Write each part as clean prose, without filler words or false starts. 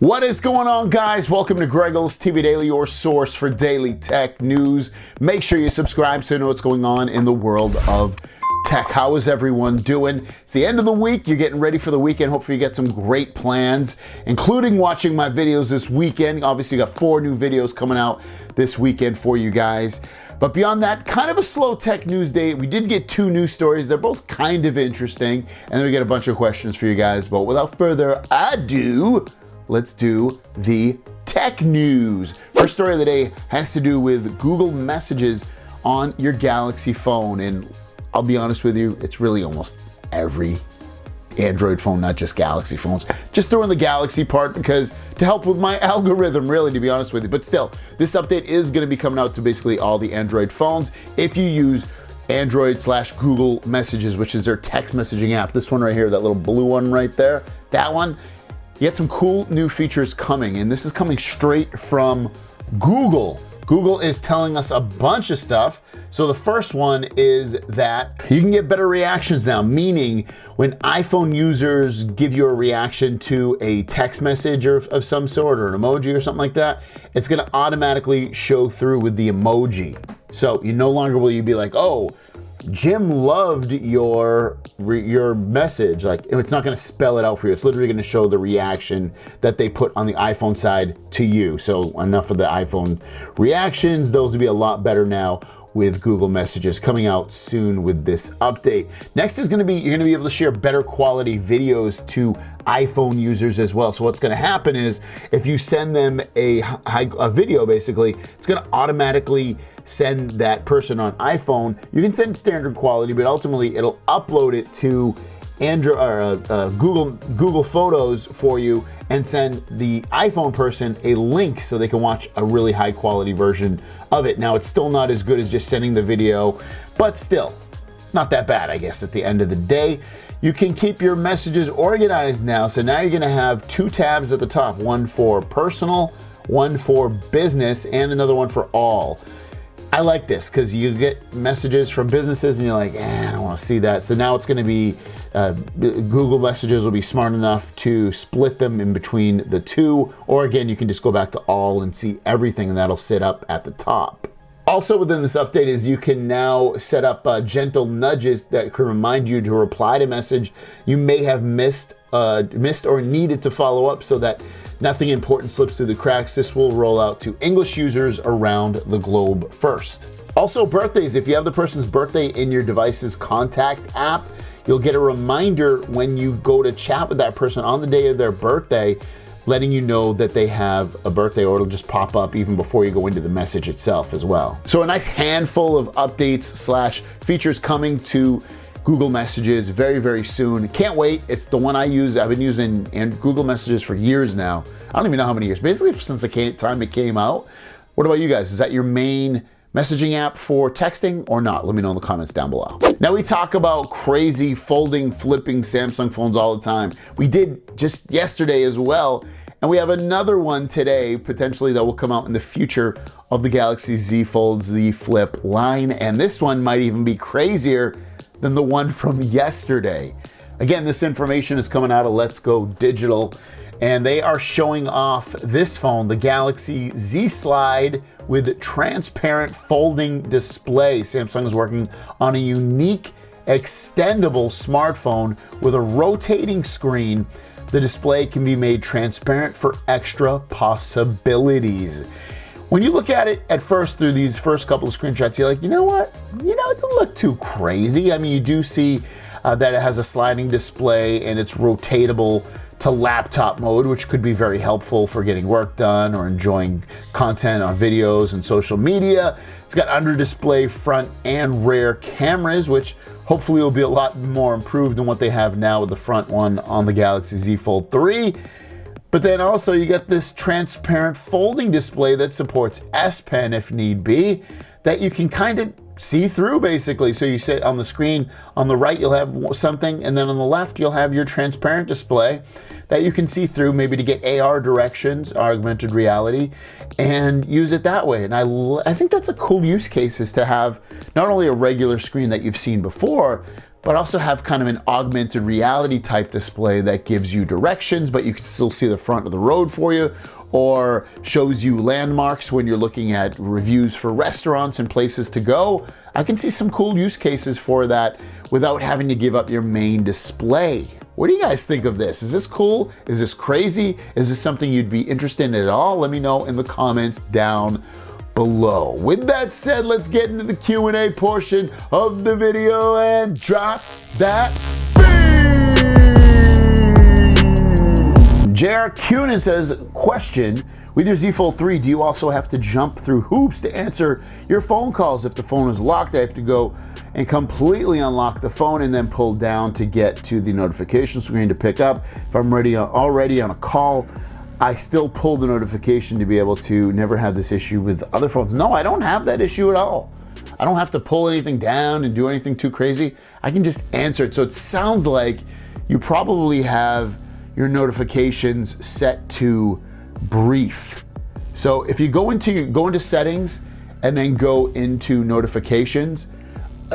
What is going on, guys? Welcome to Greggles TV Daily, your source for daily tech news. Make sure you subscribe so you know what's going on in the world of tech. How is everyone doing? It's the end of the week. You're getting ready for the weekend. Hopefully you get some great plans, including watching my videos this weekend. Obviously, you got 4 new videos coming out this weekend for you guys. But beyond that, kind of a slow tech news day. We did get 2 news stories. They're both kind of interesting. And then we get a bunch of questions for you guys. But without further ado, let's do the tech news. First story of the day has to do with Google Messages on your Galaxy phone. And I'll be honest with you, it's really almost every Android phone, not just Galaxy phones. Just throw in the Galaxy part because to help with my algorithm, really, to be honest with you. But still, this update is going to be coming out to basically all the Android phones if you use Android/Google Messages, which is their text messaging app. This one right here, that little blue one right there, that one. You get some cool new features coming, and this is coming straight from Google. Google is telling us a bunch of stuff. So the first one is that you can get better reactions now, meaning when iPhone users give you a reaction to a text message of some sort or an emoji or something like that, it's gonna automatically show through with the emoji. So you no longer will you be like, oh, Jim loved your message. Like, it's not going to spell it out for you. It's literally going to show the reaction that they put on the iPhone side to you. So enough of the iPhone reactions. Those will be a lot better now with Google Messages coming out soon with this update. Next is going to be, you're going to be able to share better quality videos to iPhone users as well. So what's going to happen is if you send them a video, basically, it's going to automatically send that person on iPhone. You can send standard quality, but ultimately it'll upload it to Android or Google Photos for you and send the iPhone person a link so they can watch a really high quality version of it. Now, it's still not as good as just sending the video, but still not that bad, I guess, at the end of the day. You can keep your messages organized now. So now you're gonna have 2 tabs at the top, one for personal, one for business, and another one for all. I like this because you get messages from businesses and you're like, I don't want to see that. So now it's going to be, Google Messages will be smart enough to split them in between the 2. Or again, you can just go back to all and see everything, and that'll sit up at the top. Also within this update is you can now set up gentle nudges that can remind you to reply to message you may have missed or needed to follow up so that nothing important slips through the cracks. This will roll out to English users around the globe first. Also, birthdays. If you have the person's birthday in your device's contact app, you'll get a reminder when you go to chat with that person on the day of their birthday, letting you know that they have a birthday, or it'll just pop up even before you go into the message itself as well. So a nice handful of updates / features coming to Google Messages very, very soon. Can't wait. It's the one I use. I've been using Google Messages for years now. I don't even know how many years. Basically, since the time it came out. What about you guys? Is that your main messaging app for texting or not? Let me know in the comments down below. Now, we talk about crazy folding, flipping Samsung phones all the time. We did just yesterday as well. And we have another one today, potentially, that will come out in the future of the Galaxy Z Fold, Z Flip line. And this one might even be crazier than the one from yesterday. Again, this information is coming out of Let's Go Digital, and they are showing off this phone, the Galaxy Z Slide with transparent folding display. Samsung is working on a unique extendable smartphone with a rotating screen. The display can be made transparent for extra possibilities. When you look at it at first through these first couple of screenshots, you're like, you know what? It doesn't look too crazy. I mean, you do see that it has a sliding display and it's rotatable to laptop mode, which could be very helpful for getting work done or enjoying content on videos and social media. It's got under display front and rear cameras, which hopefully will be a lot more improved than what they have now with the front one on the Galaxy Z Fold 3. But then also you got this transparent folding display that supports S Pen if need be, that you can kind of see through basically. So you sit on the screen on the right, you'll have something, and then on the left, you'll have your transparent display that you can see through, maybe to get AR directions, augmented reality, and use it that way. And I think that's a cool use case, is to have not only a regular screen that you've seen before, but also have kind of an augmented reality type display that gives you directions, but you can still see the front of the road for you, or shows you landmarks when you're looking at reviews for restaurants and places to go. I can see some cool use cases for that without having to give up your main display. What do you guys think of this? Is this cool? Is this crazy? Is this something you'd be interested in at all? Let me know in the comments down below. With that said, let's get into the Q&A portion of the video and drop that beat. JR Cunin says, question, with your Z Fold 3, do you also have to jump through hoops to answer your phone calls? If the phone is locked, I have to go and completely unlock the phone and then pull down to get to the notification screen to pick up. If I'm already on a call, I still pull the notification to be able to never have this issue with other phones. No, I don't have that issue at all. I don't have to pull anything down and do anything too crazy. I can just answer it. So it sounds like you probably have your notifications set to brief. So if you go into settings and then go into notifications,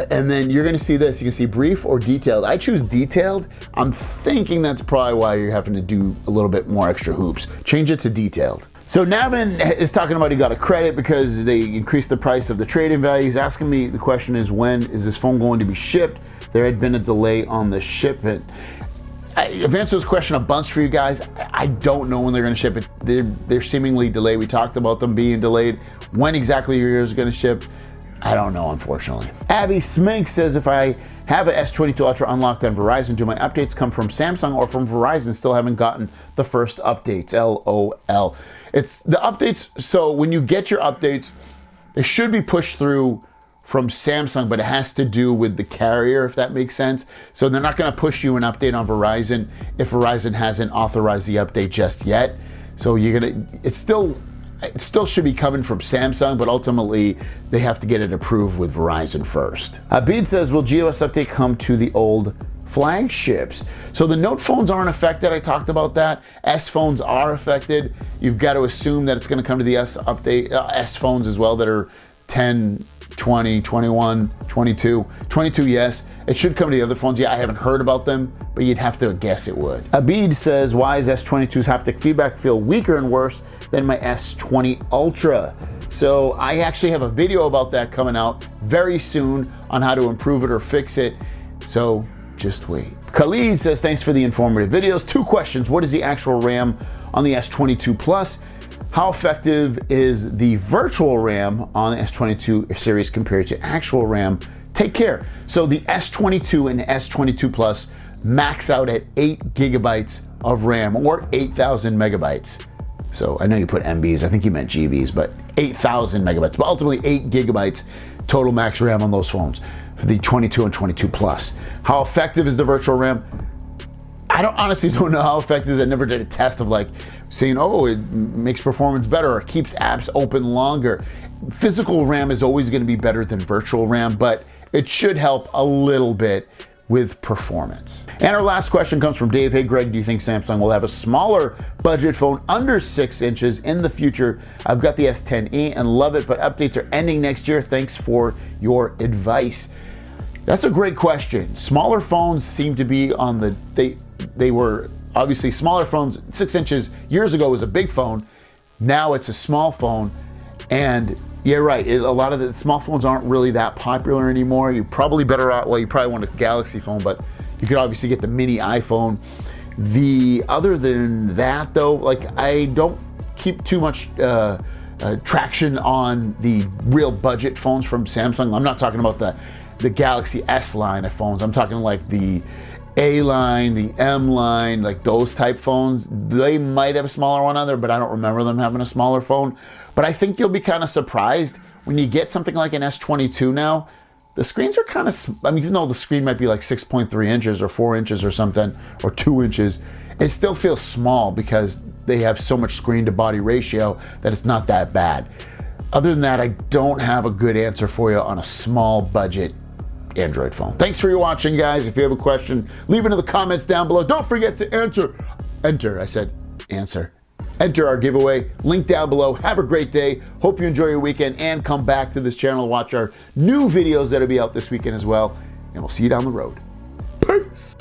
and then you're gonna see this, you can see brief or detailed. I choose detailed. I'm thinking that's probably why you're having to do a little bit more extra hoops. Change it to detailed. So Navin is talking about he got a credit because they increased the price of the trade-in value. He's asking me, the question is, when is this phone going to be shipped? There had been a delay on the shipment. I've answered this question a bunch for you guys. I don't know when they're gonna ship it. They're seemingly delayed. We talked about them being delayed. When exactly yours is gonna ship, I don't know, unfortunately. Abby Smink says, if I have a S22 Ultra unlocked on Verizon, do my updates come from Samsung or from Verizon? Still haven't gotten the first updates, LOL. It's the updates, so when you get your updates, they should be pushed through from Samsung, but it has to do with the carrier, if that makes sense. So they're not gonna push you an update on Verizon if Verizon hasn't authorized the update just yet. So it still should be coming from Samsung, but ultimately they have to get it approved with Verizon first. Abid says, will GOS update come to the old flagships? So the Note phones aren't affected. I talked about that. S phones are affected. You've got to assume that it's going to come to the S update, S phones as well that are 10, 20, 21, 22. 22, yes. It should come to the other phones. Yeah, I haven't heard about them, but you'd have to guess it would. Abid says, why is S22's haptic feedback feel weaker and worse than my S20 Ultra? So I actually have a video about that coming out very soon on how to improve it or fix it. So just wait. Khalid says, thanks for the informative videos. 2 questions. What is the actual RAM on the S22 Plus? How effective is the virtual RAM on the S22 series compared to actual RAM? Take care. So the S22 and S22 Plus max out at 8 gigabytes of RAM or 8,000 megabytes. So I know you put MBs, I think you meant GBs, but 8,000 megabytes, but ultimately 8 gigabytes total max RAM on those phones for the 22 and 22 Plus. How effective is the virtual RAM? I honestly don't know how effective. I never did a test of like saying, oh, it makes performance better or keeps apps open longer. Physical RAM is always going to be better than virtual RAM, but it should help a little bit with performance. And our last question comes from Dave. Hey Greg, do you think Samsung will have a smaller budget phone under 6 inches in the future? I've got the S10e and love it, but updates are ending next year. Thanks for your advice. That's a great question. Smaller phones seem to be on the, they were obviously smaller phones. 6 inches years ago was a big phone. Now it's a small phone. And yeah, right, a lot of the small phones aren't really that popular anymore. You're probably better out, well, you probably want a Galaxy phone, but you could obviously get the mini iPhone. Other than that though, like I don't keep too much traction on the real budget phones from Samsung. I'm not talking about the Galaxy S line of phones. I'm talking like the A line, the M line, like those type phones. They might have a smaller one on there, but I don't remember them having a smaller phone. But I think you'll be kind of surprised when you get something like an S22 now. The screens are kind of, I mean, even though the screen might be like 6.3 inches or 4 inches or something, or 2 inches, it still feels small because they have so much screen to body ratio that it's not that bad. Other than that, I don't have a good answer for you on a small budget Android phone. Thanks for watching, guys. If you have a question, leave it in the comments down below. Don't forget to enter our giveaway. Link down below. Have a great day. Hope you enjoy your weekend and come back to this channel to watch our new videos that'll be out this weekend as well. And we'll see you down the road. Peace.